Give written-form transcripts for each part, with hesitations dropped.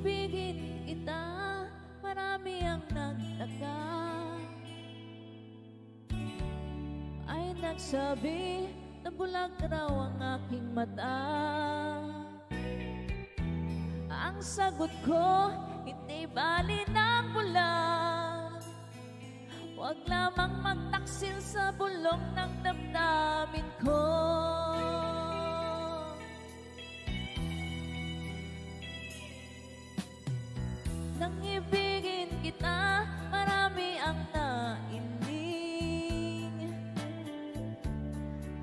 ibigin kita, marami ang nagtaka. Ay nagsabi na bulag raw ang aking mata. Ang sagot ko, hindi bali ng bulag. Huwag lamang magtaksil sa bulong ng damdamin ko. Nang ibigin kita, marami ang nailing.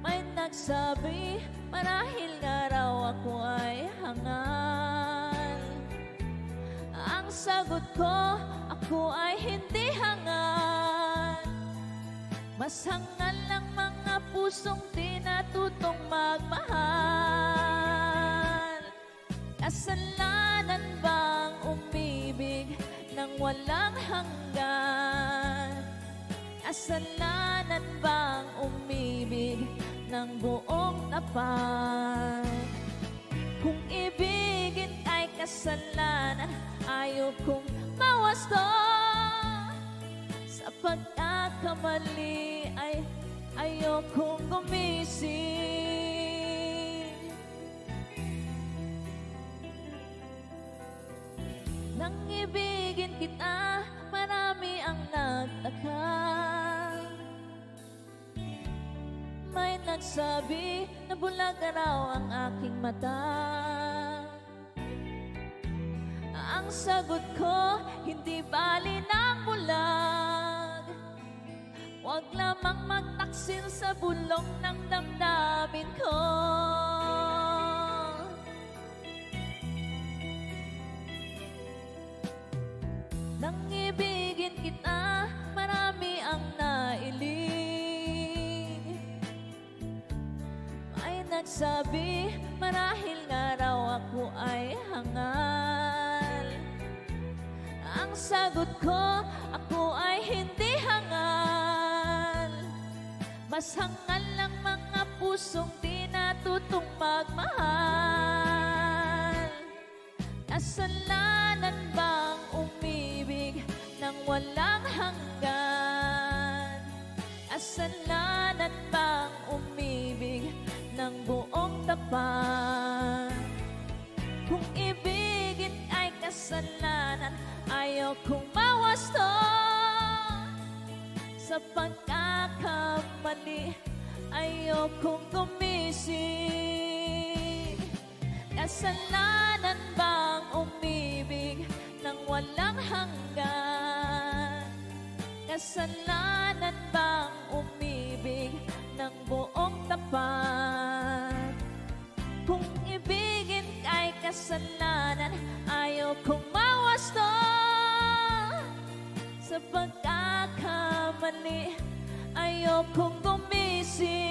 May nagsabi, marahil nga raw ako ay hangal. Ang sagot ko, ako ay hindi hangal. Mas hangal lang mga pusong di natutong magmahal. Kasalanan bang umibig nang walang hanggan? Kasalanan bang umibig ng buong tapat? Kung ibigin ay kasalanan, ayaw kong mawasto. Sa pagkakamali ay ayaw kong gumising. Nang ibigin kita, marami ang nagtaka. May nagsabi na bulag raw ang aking mata. Ang sagot ko, hindi bali ng bulag. Huwag lamang magtaksil sa bulong ng damdamin ko. Nang ibigin kita, marami ang nailing. May nagsabi, marahil nga raw ako ay hangal. Ang sagot ko, ako ay hindi hangal. Mas hangal lang mga pusong di natutong magmahal. Kasalanan bang umibig nang walang hanggan? Kasalanan bang umibig ng buong tapat? Kung ibigin ay kasalanan, ayaw kong mawasto. Sa pagkakamali, ayaw kong gumising. Kasalanan bang umibig nang walang hanggan? Kasalanan bang umibig ng buong tapat? Kung ibigin ay kasalanan, ayaw kong mawasto. Sa pagkakamali, ayaw kong gumising.